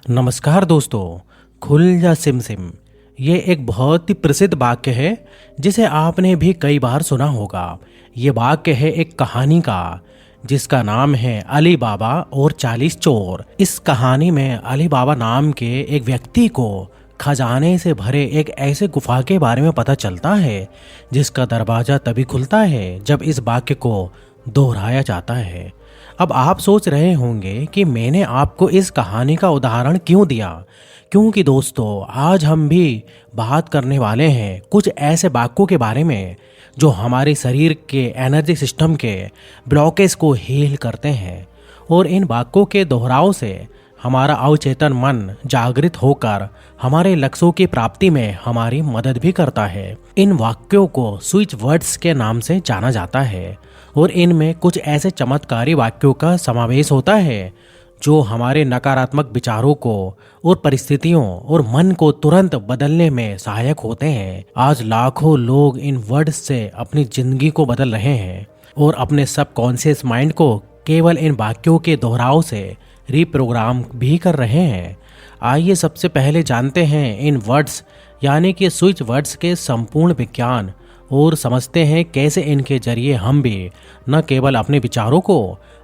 नमस्कार दोस्तों। खुल जा सिम सिम ये एक बहुत ही प्रसिद्ध वाक्य है जिसे आपने भी कई बार सुना होगा। ये वाक्य है एक कहानी का जिसका नाम है अली बाबा और 40 चोर। इस कहानी में अली बाबा नाम के एक व्यक्ति को खजाने से भरे एक ऐसे गुफा के बारे में पता चलता है जिसका दरवाजा तभी खुलता है जब इस वाक्य को दोहराया जाता है। अब आप सोच रहे होंगे कि मैंने आपको इस कहानी का उदाहरण क्यों दिया, क्योंकि दोस्तों आज हम भी बात करने वाले हैं कुछ ऐसे वाक्यों के बारे में जो हमारे शरीर के एनर्जी सिस्टम के ब्लॉकेज को हील करते हैं। और इन वाक्यों के दोहराव से हमारा अवचेतन मन जागृत होकर हमारे लक्ष्यों की प्राप्ति में हमारी मदद भी करता है। इन वाक्यों को स्विच वर्ड्स के नाम से जाना जाता है और इनमें कुछ ऐसे चमत्कारी वाक्यों का समावेश होता है जो हमारे नकारात्मक विचारों को और परिस्थितियों और मन को तुरंत बदलने में सहायक होते हैं। आज लाखों लोग इन वर्ड्स से अपनी जिंदगी को बदल रहे हैं और अपने सबकॉन्शियस माइंड को केवल इन वाक्यों के दोहराव से रीप्रोग्राम भी कर रहे हैं। आइए सबसे पहले जानते हैं इन वर्ड्स यानी कि स्विच वर्ड्स के संपूर्ण विज्ञान और समझते हैं कैसे इनके जरिए हम भी न केवल अपने विचारों को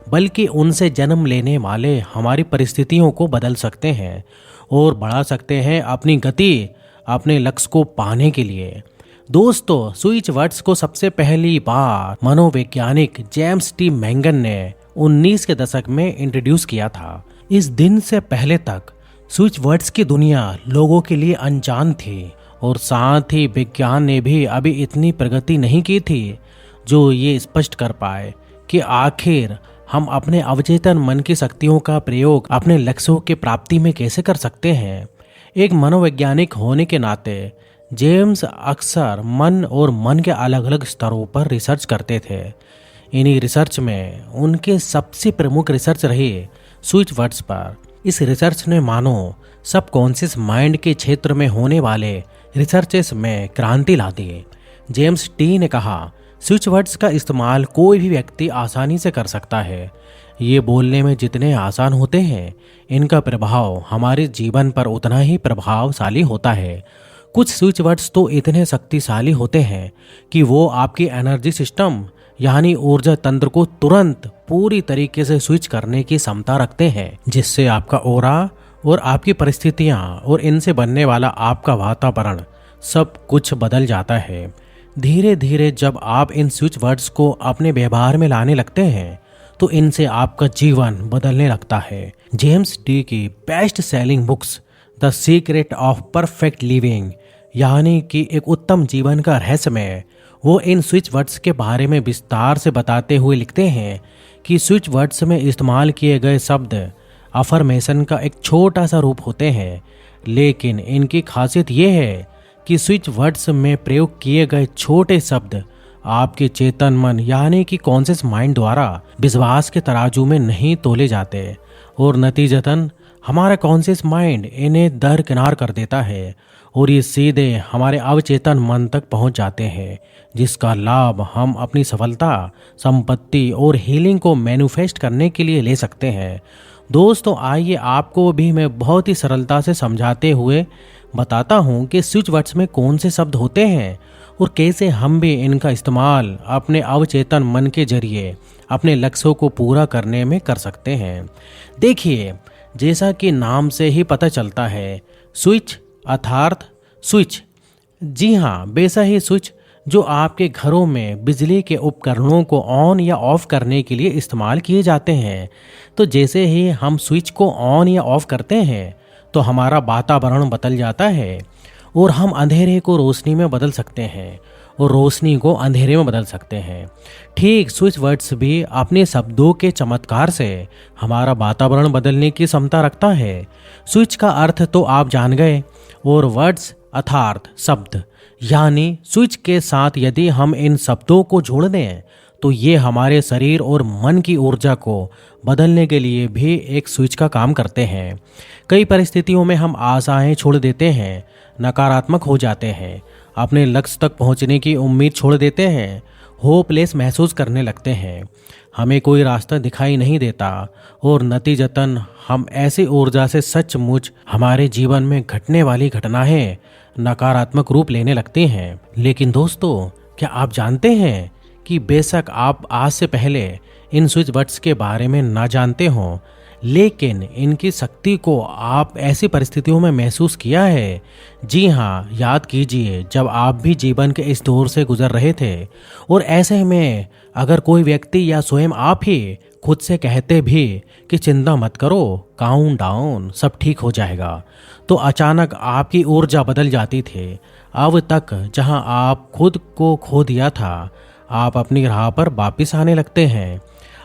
बल्कि उनसे जन्म लेने वाले हमारी परिस्थितियों को बदल सकते हैं और बढ़ा सकते हैं अपनी गति अपने लक्ष्य को पाने के लिए। दोस्तों, स्विच वर्ड्स को सबसे पहली बार मनोवैज्ञानिक जेम्स टी मैंगन ने 19 के दशक में इंट्रोड्यूस किया था। इस दिन से पहले तक स्विच वर्ड्स की दुनिया लोगों के लिए अनजान थी और साथ ही विज्ञान ने भी अभी इतनी प्रगति नहीं की थी जो ये स्पष्ट कर पाए कि आखिर हम अपने अवचेतन मन की शक्तियों का प्रयोग अपने लक्ष्यों की प्राप्ति में कैसे कर सकते हैं। एक मनोवैज्ञानिक होने के नाते जेम्स अक्सर मन और मन के अलग अलग स्तरों पर रिसर्च करते थे। इन्हीं रिसर्च में उनके सबसे प्रमुख रिसर्च रही स्विच वर्ड्स पर। इस रिसर्च ने मानो सबकॉन्शियस माइंड के क्षेत्र में होने वाले रिसर्चेस में क्रांति ला दी। जेम्स टी ने कहा, स्विच वर्ड्स का इस्तेमाल कोई भी व्यक्ति आसानी से कर सकता है। ये बोलने में जितने आसान होते हैं इनका प्रभाव हमारे जीवन पर उतना ही प्रभावशाली होता है। कुछ स्विच वर्ड्स तो इतने शक्तिशाली होते हैं कि वो आपकी एनर्जी सिस्टम यानी ऊर्जा तंत्र को तुरंत पूरी तरीके से स्विच करने की क्षमता रखते हैं, जिससे आपका ऑरा और आपकी परिस्थितियां और इनसे बनने वाला आपका वातावरण सब कुछ बदल जाता है। धीरे धीरे जब आप इन स्विच वर्ड्स को अपने व्यवहार में लाने लगते हैं तो इनसे आपका जीवन बदलने लगता है। जेम्स टी की best selling books the secret of perfect living यानी कि एक उत्तम जीवन का रहस्यमय, वो इन स्विच वर्ड्स के बारे में विस्तार से बताते हुए लिखते हैं कि स्विच वर्ड्स में इस्तेमाल किए गए शब्द अफर्मेशन का एक छोटा सा रूप होते हैं, लेकिन इनकी खासियत ये है कि स्विच वर्ड्स में प्रयोग किए गए छोटे शब्द आपके चेतन मन यानी कि कॉन्शियस माइंड द्वारा विश्वास के तराजू में नहीं तोले जाते और नतीजतन हमारा कॉन्शियस माइंड इन्हें दरकिनार कर देता है और ये सीधे हमारे अवचेतन मन तक पहुंच जाते हैं, जिसका लाभ हम अपनी सफलता, संपत्ति और हीलिंग को मैनिफेस्ट करने के लिए ले सकते हैं। दोस्तों, आइए आपको भी मैं बहुत ही सरलता से समझाते हुए बताता हूँ कि स्विच वर्ड्स में कौन से शब्द होते हैं और कैसे हम भी इनका इस्तेमाल अपने अवचेतन मन के जरिए अपने लक्ष्यों को पूरा करने में कर सकते हैं। देखिए, जैसा कि नाम से ही पता चलता है, स्विच अर्थात स्विच, जी हाँ, वैसा ही स्विच जो आपके घरों में बिजली के उपकरणों को ऑन या ऑफ करने के लिए इस्तेमाल किए जाते हैं। तो जैसे ही हम स्विच को ऑन या ऑफ करते हैं तो हमारा वातावरण बदल जाता है और हम अंधेरे को रोशनी में बदल सकते हैं और रोशनी को अंधेरे में बदल सकते हैं। ठीक स्विच वर्ड्स भी अपने शब्दों के चमत्कार से हमारा वातावरण बदलने की क्षमता रखता है। स्विच का अर्थ तो आप जान गए और वर्ड्स अर्थात शब्द, यानी स्विच के साथ यदि हम इन शब्दों को जोड़ दें तो ये हमारे शरीर और मन की ऊर्जा को बदलने के लिए भी एक स्विच का काम करते हैं। कई परिस्थितियों में हम आशाएं छोड़ देते हैं, नकारात्मक हो जाते हैं, अपने लक्ष्य तक पहुंचने की उम्मीद छोड़ देते हैं, होपलेस महसूस करने लगते हैं। हमें कोई रास्ता दिखाई नहीं देता और नतीजतन हम ऐसी ऊर्जा से सचमुच हमारे जीवन में घटने वाली घटनाएं नकारात्मक रूप लेने लगती हैं। लेकिन दोस्तों, क्या आप जानते हैं कि बेशक आप आज से पहले इन स्विच वर्ड्स के बारे में ना जानते हो, लेकिन इनकी शक्ति को आप ऐसी परिस्थितियों में महसूस किया है। जी हाँ, याद कीजिए जब आप भी जीवन के इस दौर से गुजर रहे थे और ऐसे में अगर कोई व्यक्ति या स्वयं आप ही खुद से कहते भी कि चिंता मत करो, काउंट डाउन, सब ठीक हो जाएगा, तो अचानक आपकी ऊर्जा बदल जाती थी। अब तक जहां आप खुद को खो दिया था, आप अपनी राह पर वापिस आने लगते हैं।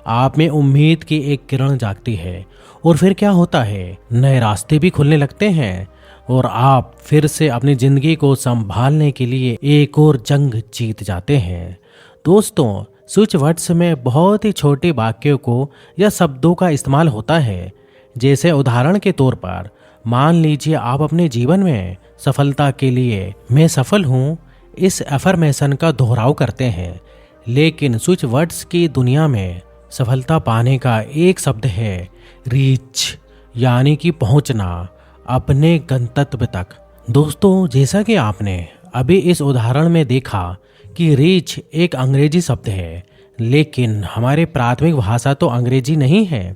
आप में उम्मीद की एक किरण जागती है और फिर क्या होता है, नए रास्ते भी खुलने लगते हैं और आप फिर से अपनी जिंदगी को संभालने के लिए एक और जंग जीत जाते हैं। दोस्तों, स्विच वर्ड्स में बहुत ही छोटे वाक्यों को या शब्दों का इस्तेमाल होता है। जैसे उदाहरण के तौर पर मान लीजिए आप अपने जीवन में सफलता के लिए मैं सफल हूँ इस अफर्मेशन का दोहराव करते हैं। लेकिन स्विच वर्ड्स की दुनिया में सफलता पाने का एक शब्द है रीच, यानी कि पहुंचना अपने गंतव्य तक। दोस्तों, जैसा कि आपने अभी इस उदाहरण में देखा कि रीच एक अंग्रेजी शब्द है, लेकिन हमारे प्राथमिक भाषा तो अंग्रेजी नहीं है।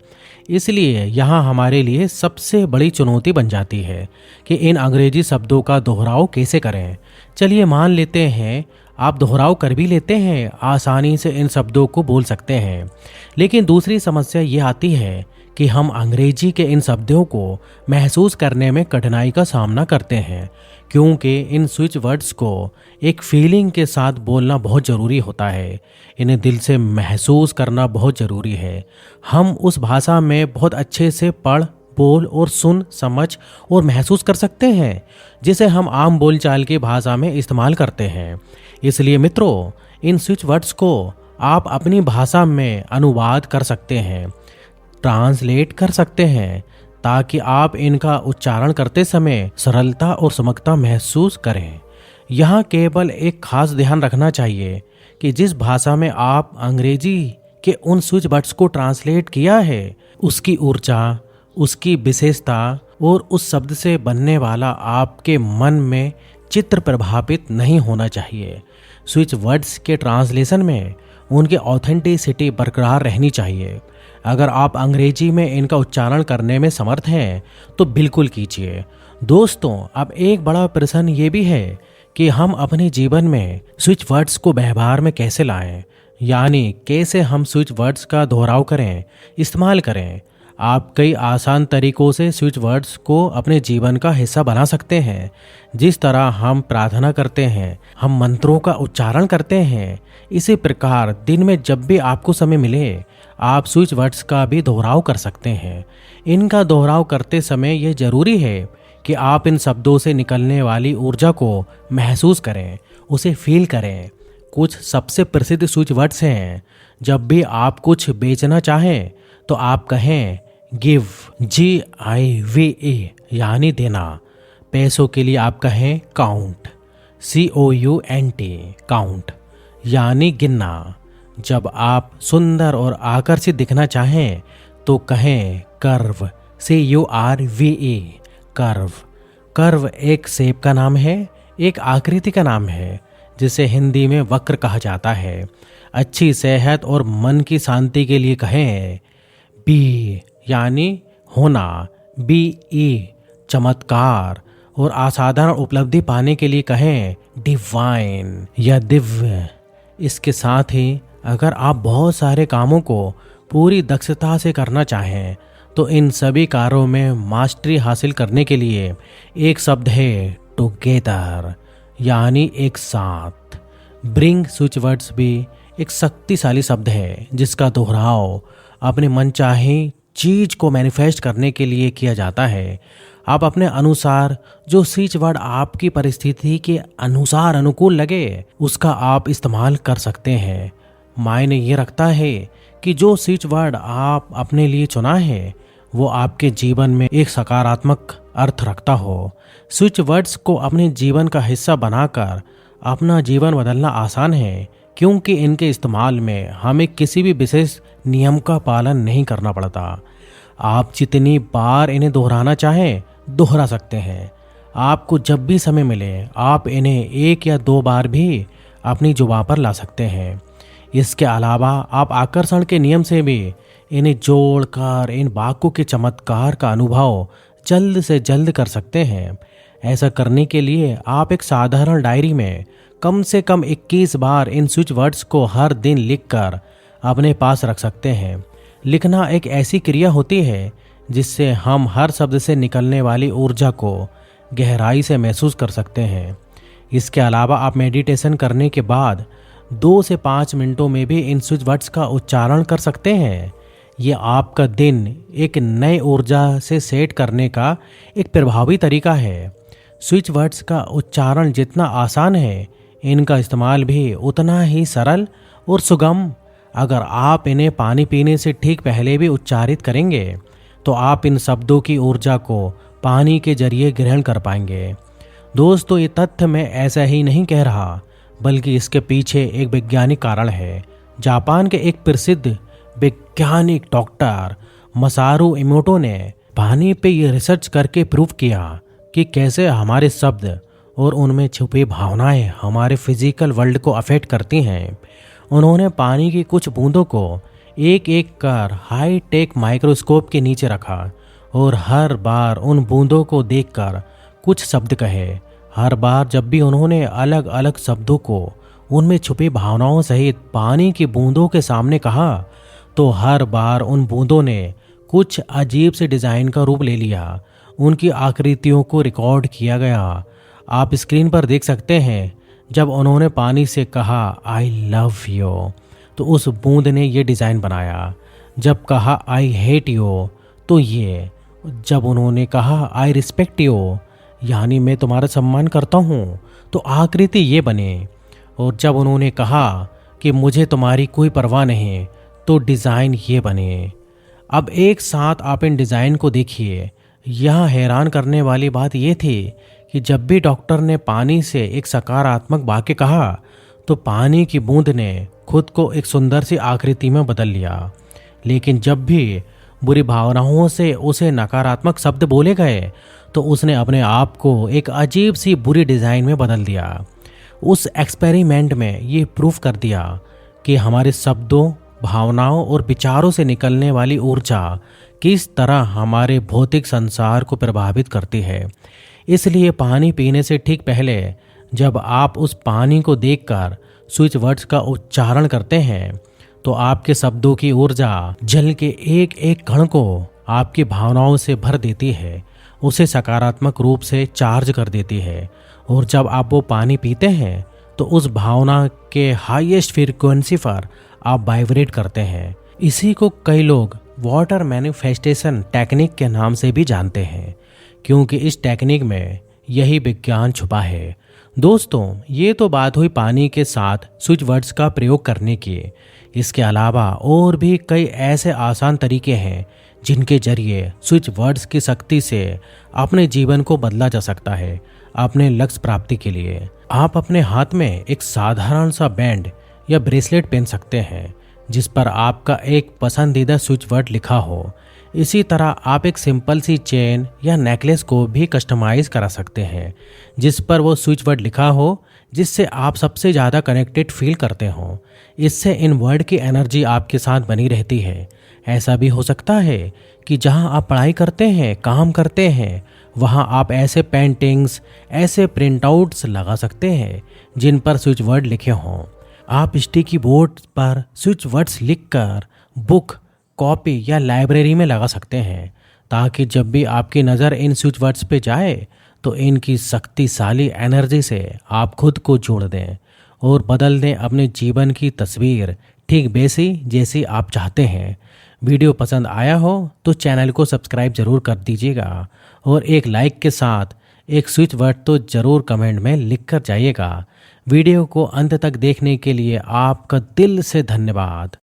इसलिए यहाँ हमारे लिए सबसे बड़ी चुनौती बन जाती है कि इन अंग्रेजी शब्दों का दोहराव कैसे करें। चलिए मान लेते हैं आप दोहराव कर भी लेते हैं, आसानी से इन शब्दों को बोल सकते हैं। लेकिन दूसरी समस्या ये आती है कि हम अंग्रेजी के इन शब्दों को महसूस करने में कठिनाई का सामना करते हैं, क्योंकि इन स्विच वर्ड्स को एक फीलिंग के साथ बोलना बहुत ज़रूरी होता है। इन्हें दिल से महसूस करना बहुत ज़रूरी है। हम उस भाषा में बहुत अच्छे से पढ़, बोल और सुन, समझ और महसूस कर सकते हैं, जिसे हम आम बोलचाल की भाषा में इस्तेमाल करते हैं। इसलिए मित्रों, इन स्विच वर्ड्स को आप अपनी भाषा में अनुवाद कर सकते हैं, ट्रांसलेट कर सकते हैं, ताकि आप इनका उच्चारण करते समय सरलता और समग्रता महसूस करें। यहाँ केवल एक खास ध्यान रखना चाहिए कि जिस भाषा में आप अंग्रेजी के उन स्विच वर्ड्स को ट्रांसलेट किया है, उसकी ऊर्जा, उसकी विशेषता और उस शब्द से बनने वाला आपके मन में चित्र प्रभावित नहीं होना चाहिए। स्विच वर्ड्स के ट्रांसलेशन में उनकी ऑथेंटिसिटी बरकरार रहनी चाहिए। अगर आप अंग्रेजी में इनका उच्चारण करने में समर्थ हैं तो बिल्कुल कीजिए। दोस्तों, अब एक बड़ा प्रश्न ये भी है कि हम अपने जीवन में स्विच वर्ड्स को व्यवहार में कैसे लाएं, यानी कैसे हम स्विच वर्ड्स का दोहराव करें, इस्तेमाल करें। आप कई आसान तरीकों से स्विच वर्ड्स को अपने जीवन का हिस्सा बना सकते हैं। जिस तरह हम प्रार्थना करते हैं, हम मंत्रों का उच्चारण करते हैं, इसी प्रकार दिन में जब भी आपको समय मिले आप स्विच वर्ड्स का भी दोहराव कर सकते हैं। इनका दोहराव करते समय यह जरूरी है कि आप इन शब्दों से निकलने वाली ऊर्जा को महसूस करें, उसे फील करें। कुछ सबसे प्रसिद्ध स्विच वर्ड्स हैं। जब भी आप कुछ बेचना चाहें तो आप कहें गिव, GIVE, यानी देना। पैसों के लिए आप कहें काउंट, COUNT, काउंट, यानी गिनना। जब आप सुंदर और आकर्षित दिखना चाहें तो कहें कर्व, CURVE, कर्व। कर्व एक शेप का नाम है, एक आकृति का नाम है, जिसे हिंदी में वक्र कहा जाता है। अच्छी सेहत और मन की शांति के लिए कहें बी, यानी होना, BE, चमत्कार। और असाधारण उपलब्धि पाने के लिए कहें डिवाइन या दिव्य। इसके साथ ही अगर आप बहुत सारे कामों को पूरी दक्षता से करना चाहें तो इन सभी कार्यों में मास्टरी हासिल करने के लिए एक शब्द है टुगेदर, यानी एक साथ। ब्रिंग स्विच वर्ड्स भी एक शक्तिशाली शब्द है जिसका दोहराव अपने मनचाही चीज को मैनिफेस्ट करने के लिए किया जाता है। आप अपने अनुसार जो स्विच वर्ड आपकी परिस्थिति के अनुसार अनुकूल लगे उसका आप इस्तेमाल कर सकते हैं। मायने ये रखता है कि जो स्विच वर्ड आप अपने लिए चुना है वो आपके जीवन में एक सकारात्मक अर्थ रखता हो। स्विच वर्ड्स को अपने जीवन का हिस्सा बनाकर अपना जीवन बदलना आसान है, क्योंकि इनके इस्तेमाल में हमें किसी भी विशेष नियम का पालन नहीं करना पड़ता। आप जितनी बार इन्हें दोहराना चाहें दोहरा सकते हैं। आपको जब भी समय मिले आप इन्हें 1 या 2 बार भी अपनी जुबान पर ला सकते हैं। इसके अलावा आप आकर्षण के नियम से भी इन्हें जोड़कर इन वाक्यों के चमत्कार का अनुभव जल्द से जल्द कर सकते हैं। ऐसा करने के लिए आप एक साधारण डायरी में कम से कम 21 बार इन स्विच वर्ड्स को हर दिन लिखकर अपने पास रख सकते हैं। लिखना एक ऐसी क्रिया होती है जिससे हम हर शब्द से निकलने वाली ऊर्जा को गहराई से महसूस कर सकते हैं। इसके अलावा आप मेडिटेशन करने के बाद 2 से 5 मिनटों में भी इन स्विच वर्ड्स का उच्चारण कर सकते हैं। ये आपका दिन एक नई ऊर्जा से सेट करने का एक प्रभावी तरीका है। स्विच वर्ड्स का उच्चारण जितना आसान है, इनका इस्तेमाल भी उतना ही सरल और सुगम। अगर आप इन्हें पानी पीने से ठीक पहले भी उच्चारित करेंगे तो आप इन शब्दों की ऊर्जा को पानी के जरिए ग्रहण कर पाएंगे। दोस्तों, ये तथ्य मैं ऐसा ही नहीं कह रहा, बल्कि इसके पीछे एक वैज्ञानिक कारण है। जापान के एक प्रसिद्ध वैज्ञानिक डॉक्टर मसारू इमोटो ने पानी पे ये रिसर्च करके प्रूव किया कि कैसे हमारे शब्द और उनमें छुपी भावनाएं हमारे फिजिकल वर्ल्ड को अफेक्ट करती हैं। उन्होंने पानी की कुछ बूंदों को एक एक कर हाई टेक माइक्रोस्कोप के नीचे रखा और हर बार उन बूंदों को देखकर कुछ शब्द कहे। हर बार जब भी उन्होंने अलग अलग शब्दों को उनमें छुपी भावनाओं सहित पानी की बूंदों के सामने कहा, तो हर बार उन बूंदों ने कुछ अजीब से डिज़ाइन का रूप ले लिया। उनकी आकृतियों को रिकॉर्ड किया गया। आप स्क्रीन पर देख सकते हैं, जब उन्होंने पानी से कहा आई लव यू तो उस बूंद ने ये डिज़ाइन बनाया। जब कहा आई हेट यू तो ये, जब उन्होंने कहा आई रिस्पेक्ट यू यानी मैं तुम्हारा सम्मान करता हूँ तो आकृति ये बने। और जब उन्होंने कहा कि मुझे तुम्हारी कोई परवाह नहीं तो डिज़ाइन ये बने। अब एक साथ आप इन डिज़ाइन को देखिए। यह हैरान करने वाली बात यह थी कि जब भी डॉक्टर ने पानी से एक सकारात्मक वाक्य कहा तो पानी की बूंद ने खुद को एक सुंदर सी आकृति में बदल लिया। लेकिन जब भी बुरी भावनाओं से उसे नकारात्मक शब्द बोले गए तो उसने अपने आप को एक अजीब सी बुरी डिज़ाइन में बदल दिया। उस एक्सपेरिमेंट में ये प्रूफ कर दिया कि हमारे शब्दों, भावनाओं और विचारों से निकलने वाली ऊर्जा किस तरह हमारे भौतिक संसार को प्रभावित करती है। इसलिए पानी पीने से ठीक पहले जब आप उस पानी को देखकर स्विच वर्ड्स का उच्चारण करते हैं तो आपके शब्दों की ऊर्जा जल के एक एक कण को आपकी भावनाओं से भर देती है, उसे सकारात्मक रूप से चार्ज कर देती है। और जब आप वो पानी पीते हैं तो उस भावना के हाईएस्ट फ्रीक्वेंसी पर आप वाइब्रेट करते हैं। इसी को कई लोग वाटर मैनिफेस्टेशन टेक्निक के नाम से भी जानते हैं, क्योंकि इस टेक्निक में यही विज्ञान छुपा है। दोस्तों, ये तो बात हुई पानी के साथ स्विच वर्ड्स का प्रयोग करने की। इसके अलावा और भी कई ऐसे आसान तरीके हैं जिनके जरिए स्विच वर्ड्स की शक्ति से अपने जीवन को बदला जा सकता है। अपने लक्ष्य प्राप्ति के लिए आप अपने हाथ में एक साधारण सा बैंड या ब्रेसलेट पहन सकते हैं जिस पर आपका एक पसंदीदा स्विच वर्ड लिखा हो। इसी तरह आप एक सिंपल सी चेन या नेकलेस को भी कस्टमाइज करा सकते हैं जिस पर वो स्विच वर्ड लिखा हो जिससे आप सबसे ज़्यादा कनेक्टेड फील करते हो। इससे इन वर्ड की एनर्जी आपके साथ बनी रहती है। ऐसा भी हो सकता है कि जहां आप पढ़ाई करते हैं, काम करते हैं, वहां आप ऐसे पेंटिंग्स, ऐसे प्रिंटआउट्स लगा सकते हैं जिन पर स्विच वर्ड लिखे हों। आप स्टिकी बोर्ड पर स्विच वर्ड्स लिखकर बुक, कॉपी या लाइब्रेरी में लगा सकते हैं ताकि जब भी आपकी नज़र इन स्विच वर्ड्स पे जाए तो इनकी शक्तिशाली एनर्जी से आप खुद को जोड़ दें और बदल दें अपने जीवन की तस्वीर ठीक वैसी जैसी आप चाहते हैं। वीडियो पसंद आया हो तो चैनल को सब्सक्राइब ज़रूर कर दीजिएगा और एक लाइक के साथ एक स्विच वर्ड तो ज़रूर कमेंट में लिख कर जाइएगा। वीडियो को अंत तक देखने के लिए आपका दिल से धन्यवाद।